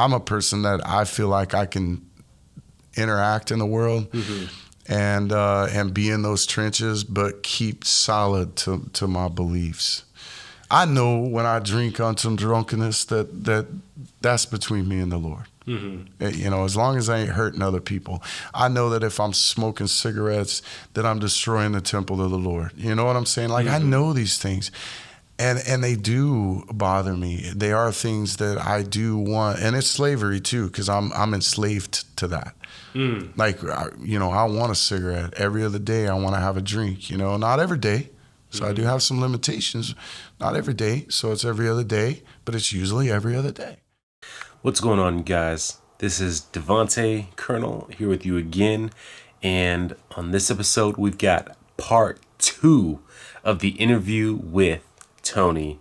I'm a person that I feel like I can interact in the world and be in those trenches, but keep solid to my beliefs. I know when I drink on some drunkenness that's between me and the Lord. As long as I ain't hurting other people. I know that if I'm smoking cigarettes, that I'm destroying the temple of the Lord. You know what I'm saying? Like, I know these things. And they do bother me. They are things that I do want. And it's slavery, too, because I'm enslaved to that. Like, I want a cigarette. Every other day, I want to have a drink. Not every day. So I do have some limitations. Not every day. So it's every other day. But it's usually every other day. What's going on, guys? This is Devahntau Colonel here with you again. And on this episode, we've got part 2 of the interview with Tony.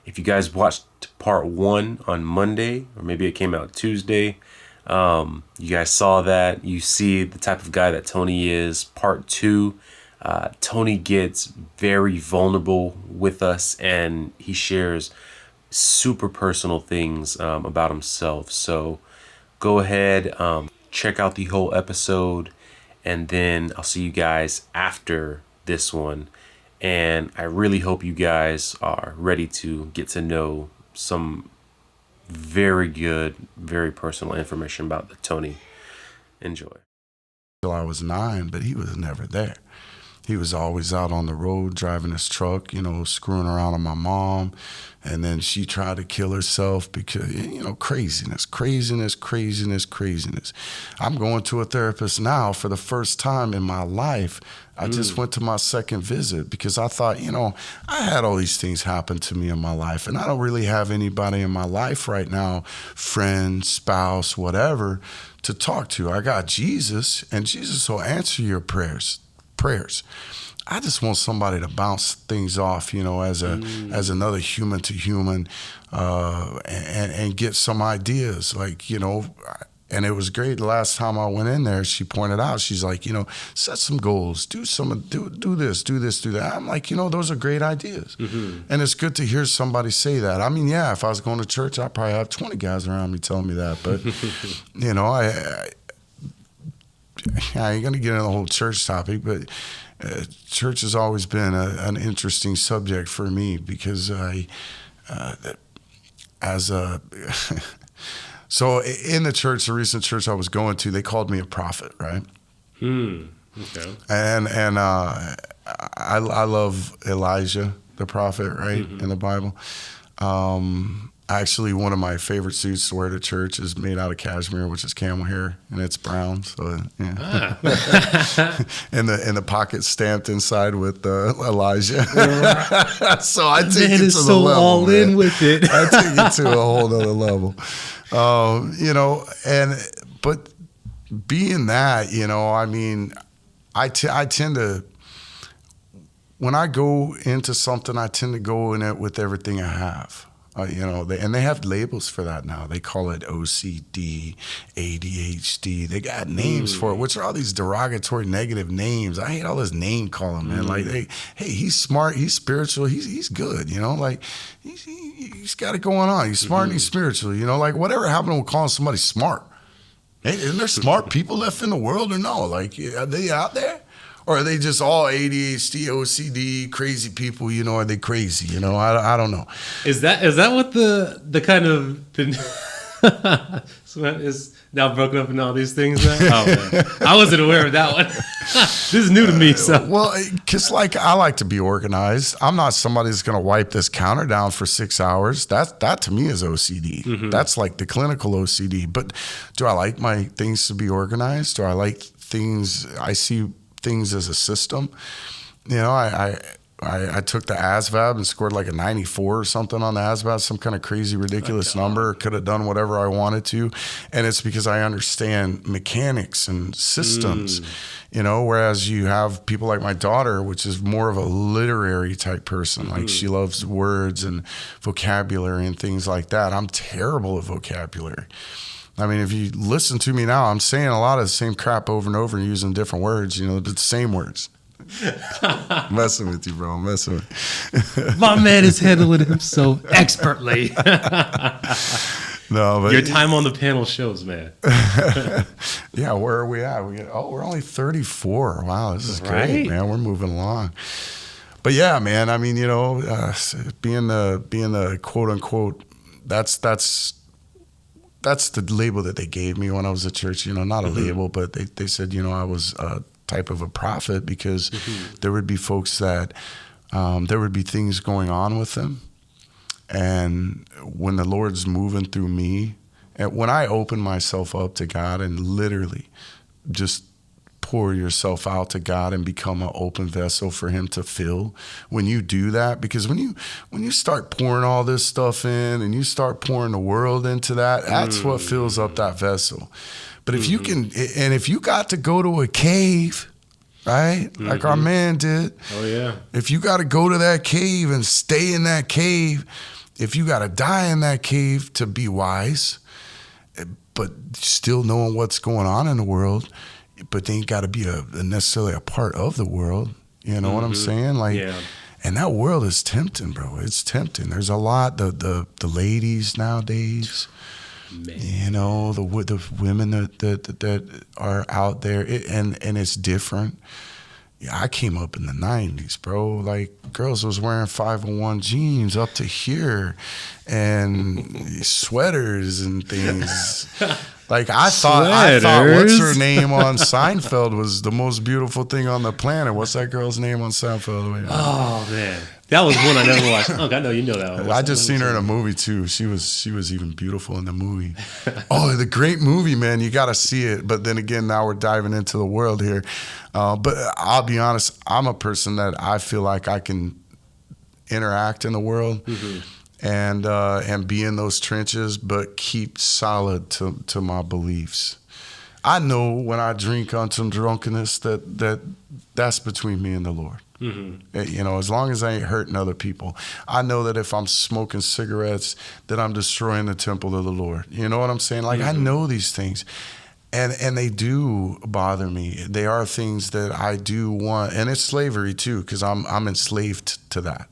If you guys watched part 1 on Monday, or maybe it came out Tuesday, you guys saw that. You see the type of guy that Tony is. Part 2, Tony gets very vulnerable with us, and he shares super personal things about himself. So go ahead, check out the whole episode, and then I'll see you guys after this one. And I really hope you guys are ready to get to know some very good, very personal information about the Tony. Enjoy. Till I was 9, but he was never there. He was always out on the road driving his truck, screwing around on my mom. And then she tried to kill herself because, craziness. I'm going to a therapist now for the first time in my life. I just went to my second visit because I thought, I had all these things happen to me in my life. And I don't really have anybody in my life right now, friend, spouse, whatever, to talk to. I got Jesus, and Jesus will answer your prayers. I just want somebody to bounce things off, as another human to human, and get some ideas, and it was great. The last time I went in there, she pointed out, she's like, set some goals, do this, do that. I'm like, those are great ideas. And it's good to hear somebody say that. I mean, yeah, if I was going to church, I'd probably have 20 guys around me telling me that. But, I ain't going to get into the whole church topic, but church has always been an interesting subject for me because so in the church, the recent church I was going to, they called me a prophet, right? Okay. And I love Elijah, the prophet, right, in the Bible. Actually, one of my favorite suits to wear to church is made out of cashmere, which is camel hair, and it's brown. So, yeah. and the pocket stamped inside with Elijah. So I take it to the level. All man. in with it. I take it to a whole other level. But being that, I tend to, when I go into something, I tend to go in it with everything I have. And they have labels for that now. They call it OCD, ADHD. They got names for it, which are all these derogatory, negative names. I hate all this name calling, man. Like, hey, he's smart, he's spiritual, he's good. He's got it going on. He's smart and he's spiritual. Like whatever happened with calling somebody smart? Hey, isn't there smart people left in the world or no? Like, are they out there? Or are they just all ADHD, OCD, crazy people? Are they crazy? I don't know. Is that what the kind of is now broken up in all these things? Now? Oh man, I wasn't aware of that one. This is new to me. So because I like to be organized. I'm not somebody that's going to wipe this counter down for 6 hours. That to me is OCD. That's like the clinical OCD. But do I like my things to be organized? Do I like things? I see things as a system. I took the ASVAB and scored like a 94 or something on the ASVAB, some kind of crazy, ridiculous number. Could have done whatever I wanted to. And it's because I understand mechanics and systems, whereas you have people like my daughter, which is more of a literary type person. Like she loves words and vocabulary and things like that. I'm terrible at vocabulary. I mean, if you listen to me now, I'm saying a lot of the same crap over and over and using different words, but the same words. Messing with you, bro. Messing with you. My man is handling himself expertly. No, but Your time on the panel shows, man. yeah, where are we at? We're only 34. Wow, this is great, man. We're moving along. But yeah, man. I mean, being the quote unquote, that's the label that they gave me when I was at church. Not a label, but they said I was a type of a prophet because there would be folks that there would be things going on with them. And when the Lord's moving through me, and when I open myself up to God and literally just pour yourself out to God and become an open vessel for him to fill, when you do that, because when you start pouring all this stuff in and you start pouring the world into that's what fills up that vessel. But if you can, and if you got to go to a cave, right? Like our man did. Oh, yeah. If you got to go to that cave and stay in that cave, if you got to die in that cave to be wise, but still knowing what's going on in the world, but they ain't got to be necessarily a part of the world. You know what I'm saying? Like, and that world is tempting, bro. It's tempting. There's a lot, the ladies nowadays, man. The women that are out there, and it's different. Yeah, I came up in the 90s, bro. Like, girls was wearing 501 jeans up to here and sweaters and things. Like, I thought what's her name on Seinfeld was the most beautiful thing on the planet. What's that girl's name on Seinfeld? Oh, man. That was one I never watched. Oh, I know you know that one. I just seen her in a movie too. She was even beautiful in the movie. Oh, the great movie, man. You got to see it. But then again, now we're diving into the world here. But I'll be honest, I'm a person that I feel like I can interact in the world and be in those trenches, but keep solid to my beliefs. I know when I drink on some drunkenness that's between me and the Lord. As long as I ain't hurting other people. I know that if I'm smoking cigarettes, that I'm destroying the temple of the Lord. You know what I'm saying? Like, I know these things. And they do bother me. They are things that I do want. And it's slavery, too, because I'm enslaved to that.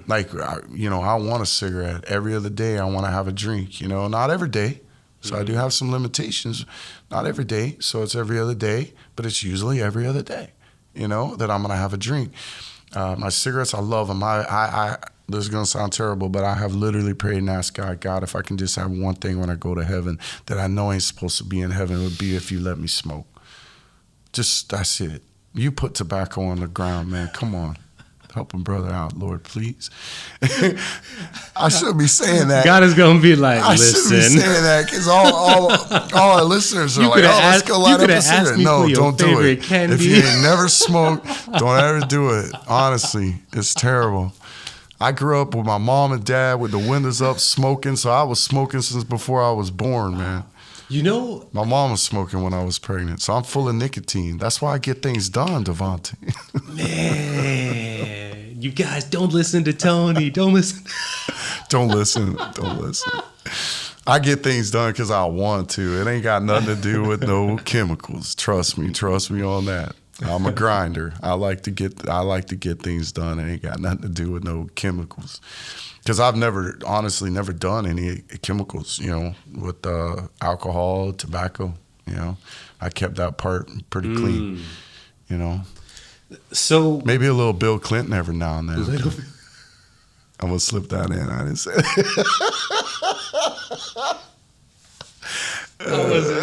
Like, I want a cigarette. Every other day, I want to have a drink. Not every day. So I do have some limitations. Not every day. So it's every other day. But it's usually every other day, that I'm going to have a drink. My cigarettes, I love them. This is going to sound terrible, but I have literally prayed and asked God, if I can just have one thing when I go to heaven that I know ain't supposed to be in heaven, it would be if you let me smoke. Just, that's it. You put tobacco on the ground, man. Come on. Help a brother out, Lord, please. I should be saying that. God is going to be like, listen. I should be saying that because all our listeners are like, let's go light up a cigarette. No, don't do it. Candy. If you ain't never smoked, don't ever do it. Honestly, it's terrible. I grew up with my mom and dad with the windows up smoking, so I was smoking since before I was born, man. My mom was smoking when I was pregnant, so I'm full of nicotine. That's why I get things done, Devahntau. Man, you guys don't listen to Tony. Don't listen. Don't listen. I get things done because I want to. It ain't got nothing to do with no chemicals. Trust me on that. I'm a grinder. I like to get things done. It ain't got nothing to do with no chemicals. Because I've honestly never done any chemicals, with alcohol, tobacco, I kept that part pretty clean, So maybe a little Bill Clinton every now and then. I'm going to slip that in. I didn't say that. I wasn't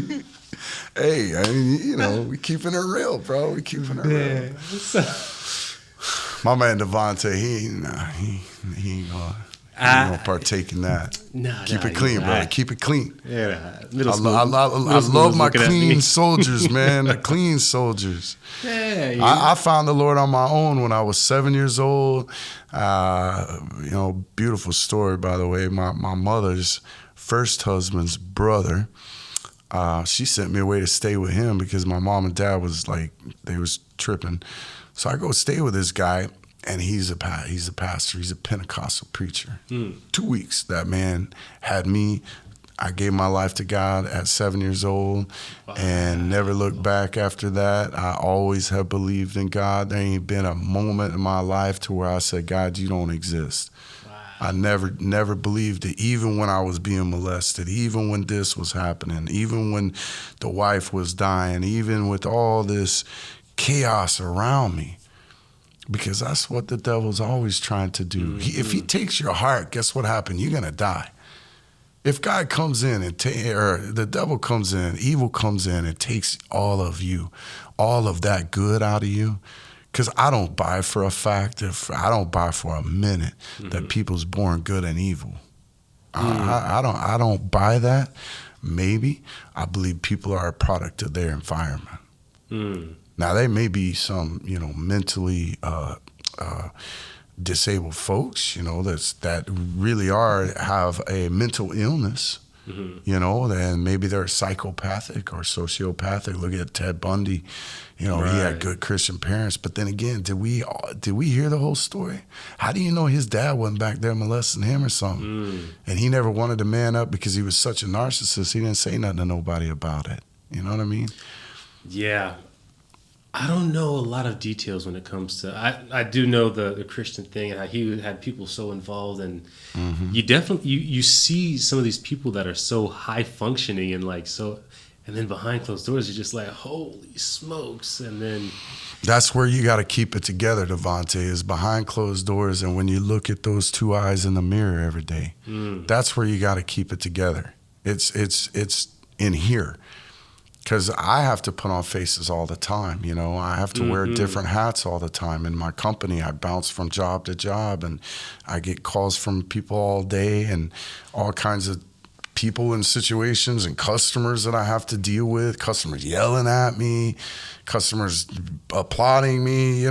ready. Hey, I mean, we keeping it real, bro. We keeping it real. My man Devahntau, he ain't gonna partake in that. Keep it clean, brother. Keep it clean. Yeah, I love my clean soldiers, man. The clean soldiers. Yeah, I found the Lord on my own when I was 7 years old. Beautiful story, by the way. My mother's first husband's brother. She sent me away to stay with him because my mom and dad was they was tripping. So I go stay with this guy, and he's a pastor. He's a Pentecostal preacher. 2 weeks, that man had me. I gave my life to God at 7 years old and never looked back after that. I always have believed in God. There ain't been a moment in my life to where I said, God, you don't exist. Wow. I never believed it, even when I was being molested, even when this was happening, even when the wife was dying, even with all this chaos around me. Because that's what the devil's always trying to do. If he takes your heart, guess what happened? You're going to die. If God comes in or the devil comes in, evil comes in and takes all of you, all of that good out of you, because I don't buy for a fact, I don't buy for a minute that people's born good and evil. I don't buy that. Maybe. I believe people are a product of their environment. Now, there may be some, mentally disabled folks, that really have a mental illness, and maybe they're psychopathic or sociopathic. Look at Ted Bundy, he had good Christian parents. But then again, did we hear the whole story? How do you know his dad wasn't back there molesting him or something? And he never wanted to man up because he was such a narcissist. He didn't say nothing to nobody about it. You know what I mean? Yeah. I don't know a lot of details when it comes to. I do know the Christian thing and how he had people so involved, and you definitely you see some of these people that are so high functioning and and then behind closed doors you're just like, holy smokes. And then that's where you got to keep it together, Devahntau, is behind closed doors, and when you look at those two eyes in the mirror every day, that's where you got to keep it together. It's in here. Because I have to put on faces all the time, I have to wear different hats all the time. In my company, I bounce from job to job, and I get calls from people all day and all kinds of people in situations and customers that I have to deal with, customers yelling at me, customers applauding me,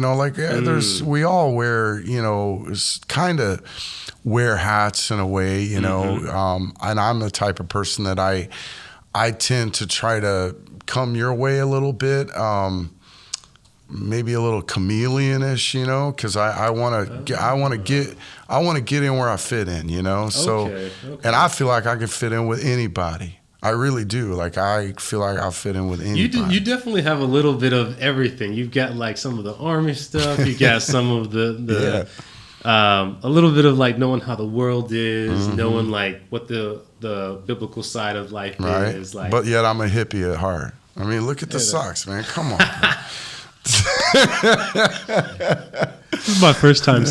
we all wear, kind of wear hats in a way, and I'm the type of person that I tend to try to come your way a little bit, maybe a little chameleon-ish, because I want to get in where I fit in, So, okay. And I feel like I can fit in with anybody. I really do. I feel like I fit in with anybody. You definitely have a little bit of everything. You've got some of the army stuff. You got some of the a little bit of knowing how the world is, knowing what the biblical side of life is like. But yet I'm a hippie at heart. I mean, look at the socks, man. Come on. This is my first time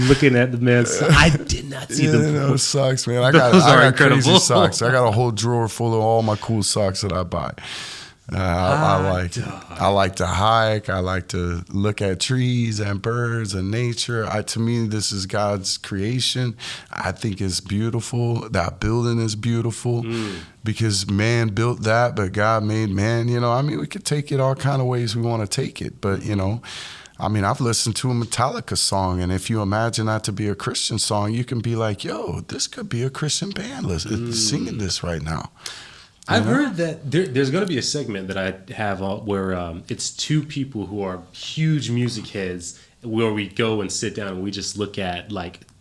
looking at the man's. I did not see them. Those socks, man. I got crazy socks. I got a whole drawer full of all my cool socks that I buy. I like to hike. I like to look at trees and birds and nature. To me, this is God's creation. I think it's beautiful. That building is beautiful because man built that, but God made man. We could take it all kind of ways we want to take it. But, I've listened to a Metallica song, and if you imagine that to be a Christian song, you can be like, yo, this could be a Christian band singing this right now. I've heard that there's going to be a segment that I have where it's two people who are huge music heads, where we go and sit down and we just look at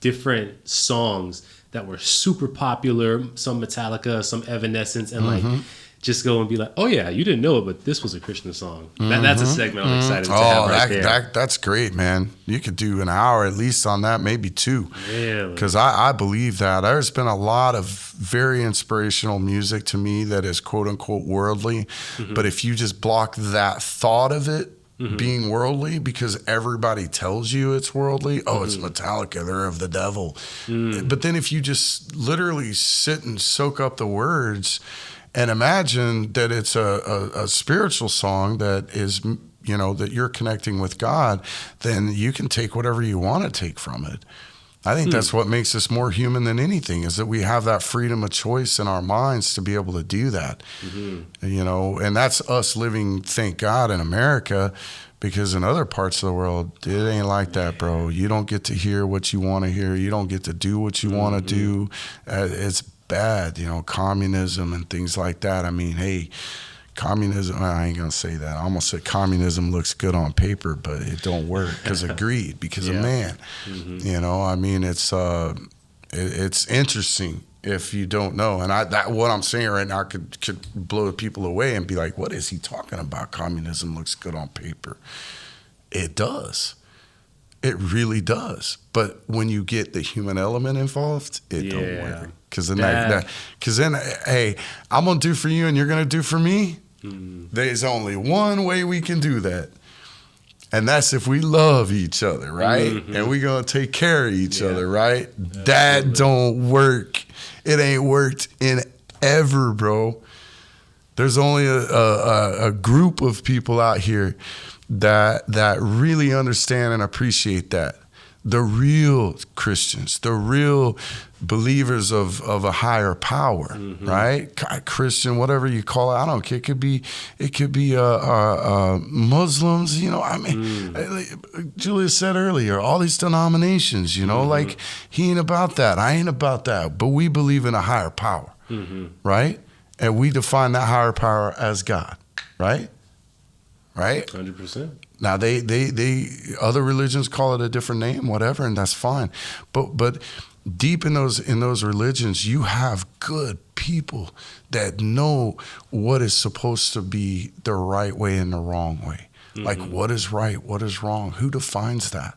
different songs that were super popular, some Metallica, some Evanescence, and just go and be like, oh yeah, you didn't know it, but this was a Christian song. That's a segment I'm excited to have right there. That's great, man. You could do an hour at least on that, maybe two. Really? Because I believe that. There's been a lot of very inspirational music to me that is quote unquote worldly. But if you just block that thought of it being worldly, because everybody tells you it's worldly, it's Metallica, they're of the devil. But then if you just literally sit and soak up the words and imagine that it's a spiritual song that is, that you're connecting with God, then you can take whatever you want to take from it. I think that's what makes us more human than anything, is that we have that freedom of choice in our minds to be able to do that. And that's us living, thank God, in America, because in other parts of the world, it ain't like that, bro. You don't get to hear what you want to hear. You don't get to do what you want to do. It's bad, communism and things like that. I mean, hey, communism, I ain't gonna say that. I almost said communism looks good on paper, but it don't work because of greed, because of man. It's interesting if you don't know. And what I'm saying right now could blow people away and be like, what is he talking about? Communism looks good on paper. It does. It really does. But when you get the human element involved, it don't work. Because then, hey, I'm going to do for you and you're going to do for me. There's only one way we can do that. And that's if we love each other, right? And we're going to take care of each other, right? Absolutely. That don't work. It ain't worked in ever, bro. There's only a group of people out here that really understand and appreciate that. The real Christians, the real believers of a higher power, right? Christian, whatever you call it, I don't care. It could be Muslims. You know, I mean, Julia said earlier, all these denominations. You know, like he ain't about that. I ain't about that. But we believe in a higher power, right? And we define that higher power as God, right? Right? 100%. Now they other religions call it a different name, whatever, and that's fine. But deep in those religions, you have good people that know what is supposed to be the right way and the wrong way. Like what is right, what is wrong? Who defines that?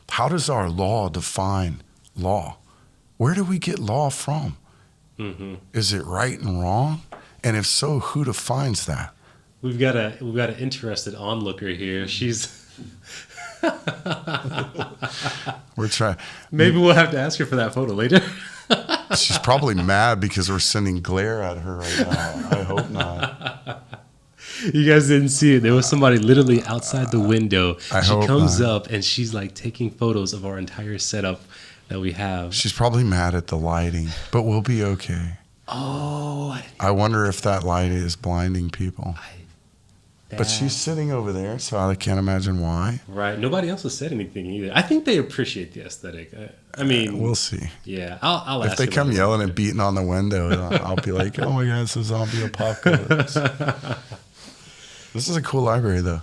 How does our law define law? Where do we get law from? Is it right and wrong? And if so, who defines that? We've got an interested onlooker here. She's we're trying. Maybe we'll have to ask her for that photo later. She's probably mad because we're sending glare at her right now. I hope not. You guys didn't see it. There was somebody literally outside the window. She comes up and she's like taking photos of our entire setup that we have. She's probably mad at the lighting, but we'll be okay. Oh. I wonder if that light is blinding people. But she's sitting over there, so I can't imagine why. Right. Nobody else has said anything either. I think they appreciate the aesthetic. I mean, we'll see. Yeah, I'll ask. If they come yelling and beating on the window, I'll be like, "Oh my God, it's a zombie apocalypse." This is a cool library, though.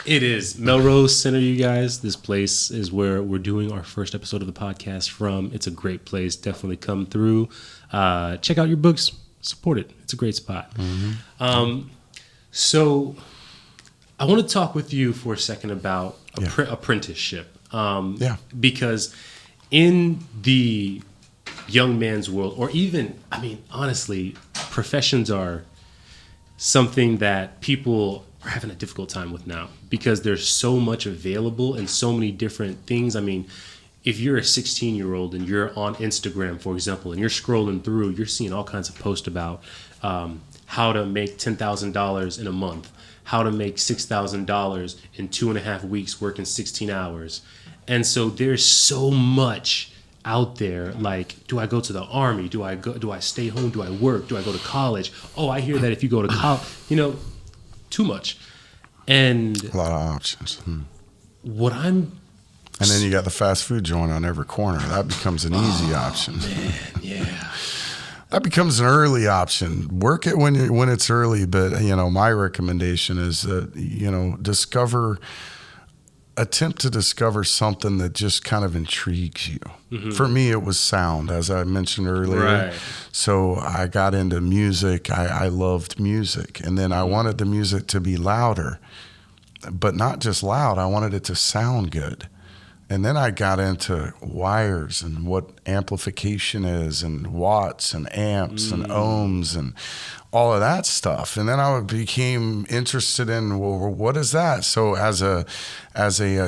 It is. Melrose Center, you guys. This place is where we're doing our first episode of the podcast from. It's a great place. Definitely come through. Check out your books. Support it. It's a great spot. So I want to talk with you for a second about apprenticeship. Because in the young man's world, or even, I mean, honestly, professions are something that people are having a difficult time with now because there's so much available and so many different things. I mean, if you're a 16-year-old and you're on Instagram, for example, and you're scrolling through, you're seeing all kinds of posts about how to make $10,000 in a month, how to make $6,000 in 2.5 weeks working 16 hours. And so there's so much out there. Like, do I go to the army? Do I stay home? Do I work? Do I go to college? Oh, I hear that if you go to college, too much. And a lot of options. And then you got the fast food joint on every corner. That becomes an easy option. Man, yeah. That becomes an early option. Work it when it's early, but my recommendation is that attempt to discover something that just kind of intrigues you. For me, it was sound, as I mentioned earlier. Right. So I got into music. I loved music, and then I wanted the music to be louder, but not just loud. I wanted it to sound good. And then I got into wires and what amplification is and watts and amps and ohms and all of that stuff. And then I became interested in, well, what is that? So as a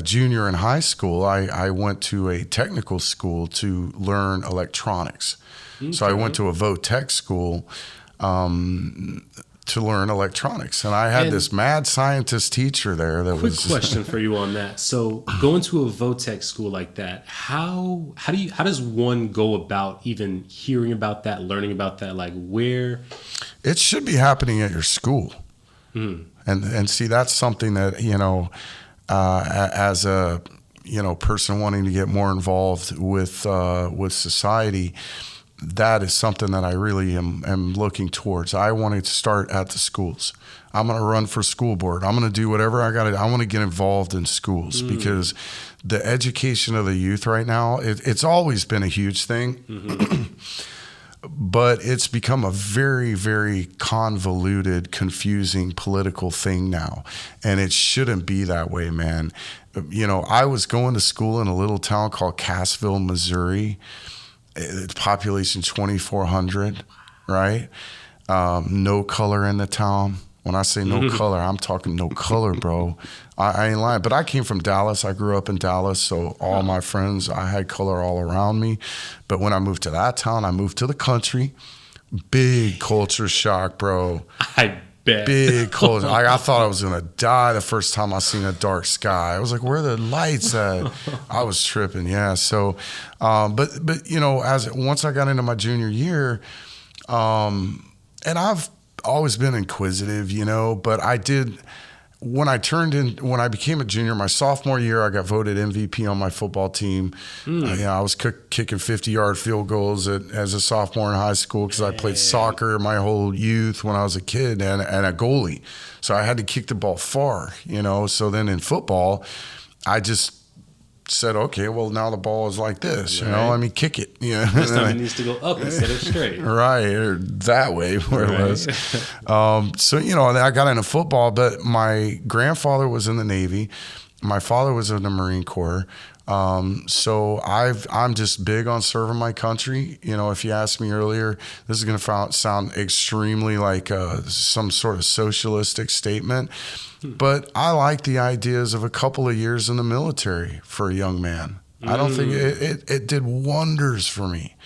junior in high school, I went to a technical school to learn electronics. Okay. So I went to a VOTech school to learn electronics. And I had this mad scientist teacher there that quick question for you on that. So going to a VOTech school like that, how does one go about even hearing about that, learning about that? Like where? It should be happening at your school. And see, that's something that, as a, person wanting to get more involved with society, that is something that I really am looking towards. I want to start at the schools. I'm going to run for school board. I'm going to do whatever I got to do. I want to get involved in schools because the education of the youth right now, it's always been a huge thing. but it's become a very, very convoluted, confusing political thing now. And it shouldn't be that way, man. I was going to school in a little town called Cassville, Missouri. It's population 2,400, right? No color in the town. When I say no color, I'm talking no color, bro. I ain't lying. But I came from Dallas. I grew up in Dallas, so all my friends, I had color all around me. But when I moved to that town, I moved to the country. Big culture shock, bro. I bet. Big culture. I thought I was going to die the first time I seen a dark sky. I was like, where are the lights at? I was tripping, yeah. So, but once I got into my junior year, and I've always been inquisitive, but I did, when I became a junior, my sophomore year, I got voted MVP on my football team. I was kicking 50-yard field goals as a sophomore in high school because I played soccer my whole youth when I was a kid and a goalie. So I had to kick the ball far, So then in football, I just said, okay, well, now the ball is like this, kick it. This time it needs to go up instead of straight. Right, or that way where it was. I got into football, but my grandfather was in the Navy. My father was in the Marine Corps. So I'm just big on serving my country. If you asked me earlier, this is going to sound extremely like some sort of socialistic statement, but I like the ideas of a couple of years in the military for a young man. I don't think it did wonders for me.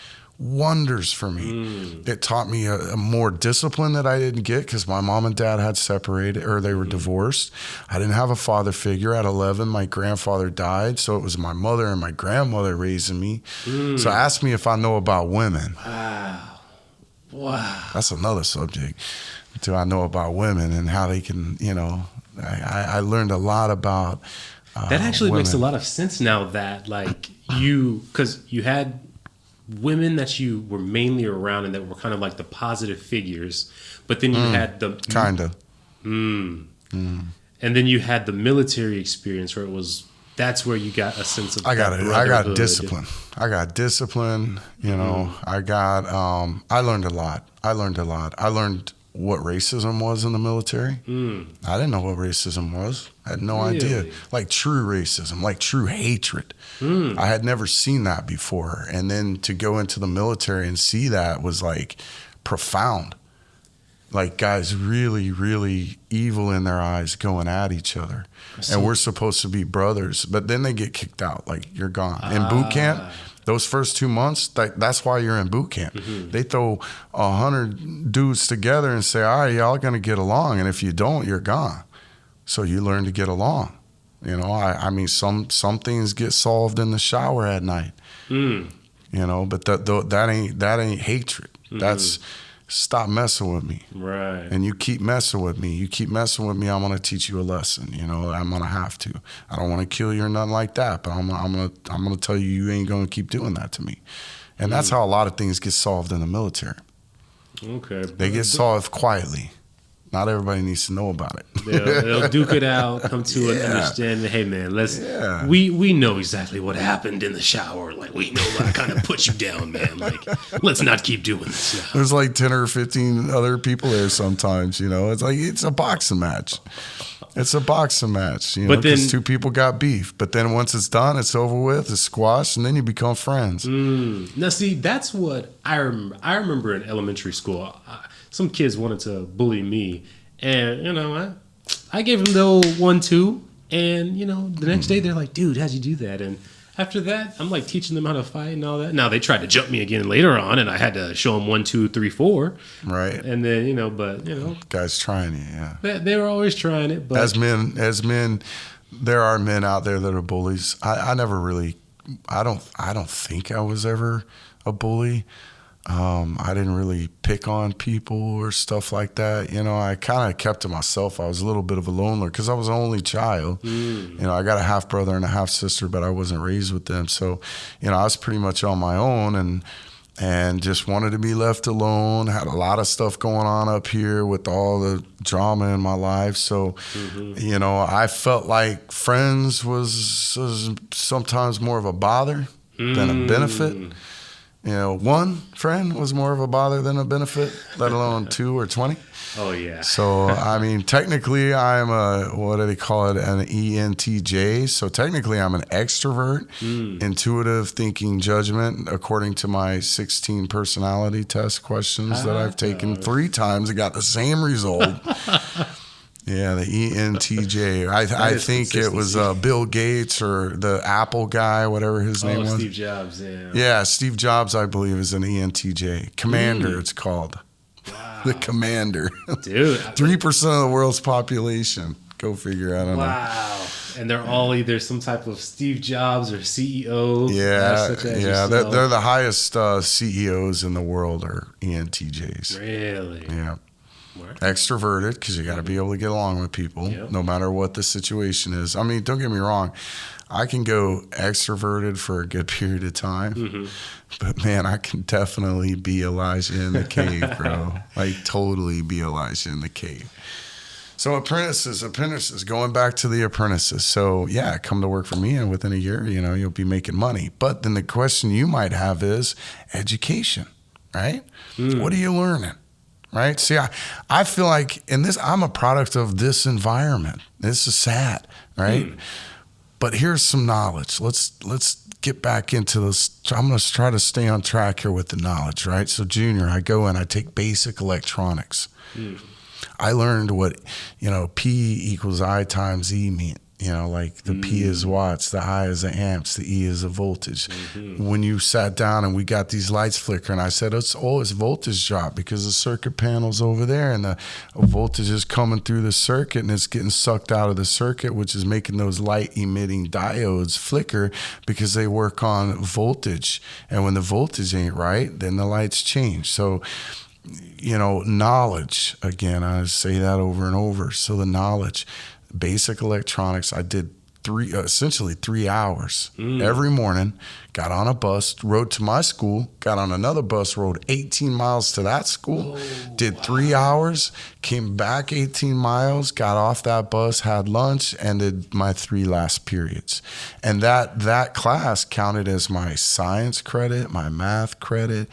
It taught me a more discipline that I didn't get because my mom and dad had separated or they were divorced. I didn't have a father figure. At 11, my grandfather died, so it was my mother and my grandmother raising me. So ask me if I know about women. Wow. That's another subject. Do I know about women and how they can, I learned a lot about that actually women. makes a lot of sense now that because you had women that you were mainly around and that were kind of like the positive figures, but then you had the and then you had the military experience where that's where you got a sense of I got discipline. I learned a lot. I learned what racism was in the military. I didn't know what racism was. I had no idea. Like true racism, like true hatred. I had never seen that before. And then to go into the military and see that was like profound. Like guys really, really evil in their eyes going at each other. And we're supposed to be brothers. But then they get kicked out. Like you're gone. In boot camp, those first 2 months, that's why you're in boot camp. They throw 100 dudes together and say, all right, y'all going to get along. And if you don't, you're gone. So you learn to get along. Some things get solved in the shower at night. But that ain't hatred. That's stop messing with me. Right. And you keep messing with me. I'm going to teach you a lesson. I'm going to have to. I don't want to kill you or nothing like that, but I'm going to tell you ain't going to keep doing that to me. And that's how a lot of things get solved in the military. Okay. They get solved quietly. Not everybody needs to know about it. They'll duke it out, come to an understanding. Hey, man, we know exactly what happened in the shower. Like, we know I kind of put you down, man. Like, let's not keep doing this now. There's like 10 or 15 other people there sometimes, It's like, it's a boxing match. Because two people got beef. But then once it's done, it's over with, it's squashed, and then you become friends. Now, see, that's what I remember. I remember in elementary school, some kids wanted to bully me, and I gave them the old 1-2, and the next day they're like, "Dude, how'd you do that?" And after that, I'm like teaching them how to fight and all that. Now they tried to jump me again later on, and I had to show them 1, 2, 3, 4. Right. And then guys trying it, yeah. They were always trying it, but as men, there are men out there that are bullies. I never really, I don't think I was ever a bully. I didn't really pick on people or stuff like that. I kind of kept to myself. I was a little bit of a loner because I was an only child. I got a half brother and a half sister, but I wasn't raised with them. So, I was pretty much on my own and just wanted to be left alone. Had a lot of stuff going on up here with all the drama in my life. So, I felt like friends was sometimes more of a bother than a benefit. one friend was more of a bother than a benefit, let alone 2 or 20. Oh, yeah. So, I mean, technically I'm what do they call it? An ENTJ. So technically I'm an extrovert, intuitive thinking judgment, according to my 16 personality test questions that I've taken 3 times and got the same result. Yeah, the ENTJ. I think it was Bill Gates or the Apple guy, whatever his name was. Steve Jobs, yeah. Yeah, Steve Jobs, I believe, is an ENTJ. Commander, it's called. Wow. The Commander. Dude. 3% of the world's population. Go figure, I don't know. Wow. And they're all either some type of Steve Jobs or CEO. Yeah, they're the highest CEOs in the world are ENTJs. Really? Yeah. Word. Extroverted, because you got to be able to get along with people, no matter what the situation is. I mean, don't get me wrong. I can go extroverted for a good period of time, but man, I can definitely be Elijah in the cave, bro. Like totally be Elijah in the cave. So apprentices, going back to the apprentices. So yeah, come to work for me, and within a year, you'll be making money. But then the question you might have is education, right? What are you learning? Right? See, I feel like I'm a product of this environment. This is sad, right? But here's some knowledge. Let's get back into this. I'm going to try to stay on track here with the knowledge, right? So junior, I go in, I take basic electronics. I learned what, P equals I times E mean. Like the P is watts, the I is the amps, the E is the voltage. When you sat down and we got these lights flickering, I said, it's voltage drop because the circuit panel's over there and the voltage is coming through the circuit and it's getting sucked out of the circuit, which is making those light emitting diodes flicker because they work on voltage. And when the voltage ain't right, then the lights change. So, knowledge, again, I say that over and over. So the knowledge. Basic electronics, I did essentially 3 hours every morning, got on a bus, rode to my school, got on another bus, rode 18 miles to that school, did 3 hours, came back 18 miles, got off that bus, had lunch, and did my 3 last periods. And that class counted as my science credit, my math credit,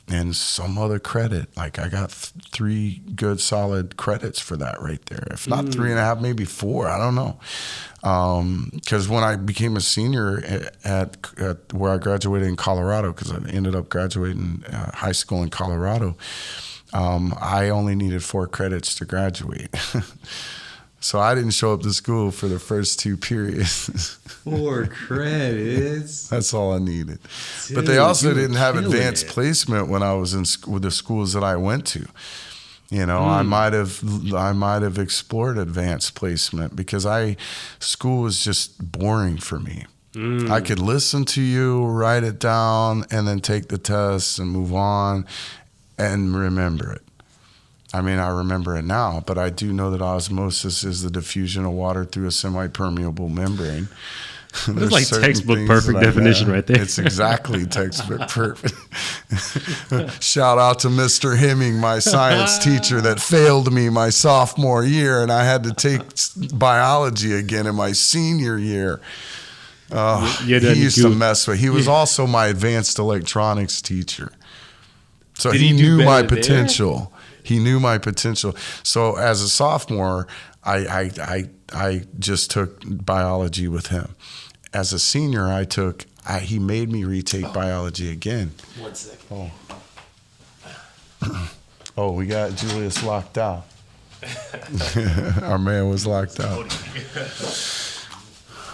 and some other credit. Like I got 3 good solid credits for that right there. If not 3.5, maybe 4. I don't know. Because when I became a senior at where I graduated in Colorado, because I ended up graduating high school in Colorado, I only needed 4 credits to graduate. So I didn't show up to school for the first 2 periods. 4 credits. That's all I needed. Dude, but they also didn't have killing advanced it. placement when I was with the schools that I went to. I might have explored advanced placement because school was just boring for me. I could listen to you, write it down, and then take the test and move on and remember it. I mean, I remember it now, but I do know that osmosis is the diffusion of water through a semi-permeable membrane. That's like textbook perfect definition right there. It's exactly textbook perfect. Shout out to Mr. Hemming, my science teacher that failed me my sophomore year, and I had to take biology again in my senior year. He used to mess with. He was also my advanced electronics teacher, so he knew my potential. He knew my potential. So as a sophomore, I just took biology with him. As a senior, he made me retake biology again. 1 second. Oh, we got Julius locked out. Our man was locked out.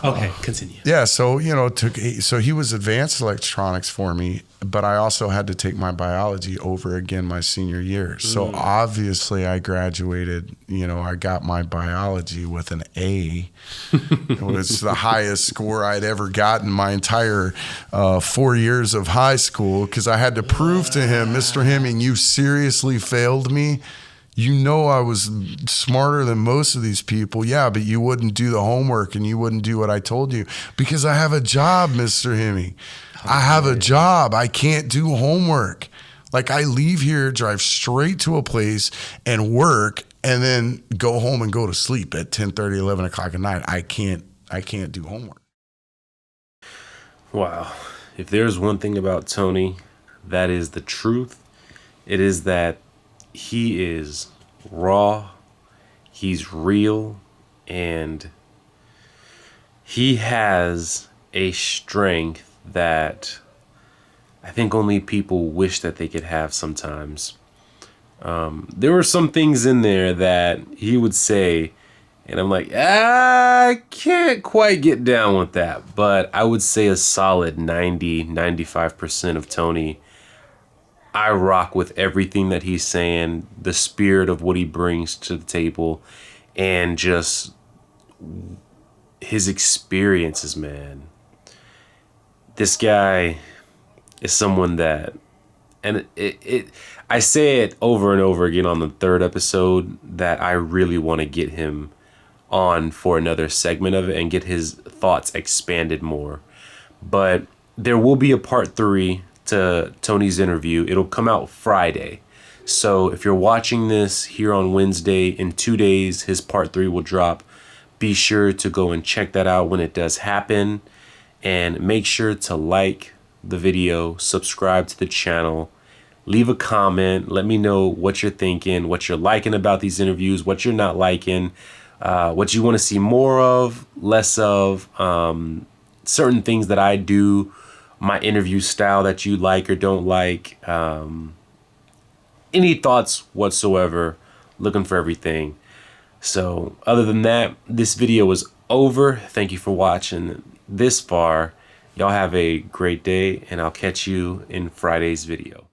Okay, continue. Yeah, so he was advanced electronics for me, but I also had to take my biology over again my senior year. So obviously I graduated, I got my biology with an A. It was the highest score I'd ever gotten my entire 4 years of high school because I had to prove to him, Mr. Hemming, you seriously failed me? I was smarter than most of these people. Yeah, but you wouldn't do the homework and you wouldn't do what I told you. Because I have a job, Mr. Hemming. I have a job. I can't do homework. Like I leave here, drive straight to a place and work and then go home and go to sleep at 10:30, 11 o'clock at night. I can't do homework. Wow. If there's one thing about Tony that is the truth. It is that he is raw, he's real, and he has a strength that I think only people wish that they could have sometimes. There were some things in there that he would say, and I'm like, I can't quite get down with that. But I would say a solid 90-95% of Tony, I rock with everything that he's saying, the spirit of what he brings to the table, and just his experiences, man. This guy is someone that, and I say it over and over again on the third episode, that I really want to get him on for another segment of it and get his thoughts expanded more. But there will be a part 3 to Tony's interview. It'll come out Friday. So if you're watching this here on Wednesday, in 2 days, his part 3 will drop. Be sure to go and check that out when it does happen. And make sure to like the video, subscribe to the channel, leave a comment. Let me know what you're thinking, what you're liking about these interviews, what you're not liking, what you want to see more of, less of, certain things that I do, my interview style that you like or don't like, any thoughts whatsoever. Looking for everything. So other than that, this video is over. Thank you for watching this far. Y'all have a great day, and I'll catch you in Friday's video.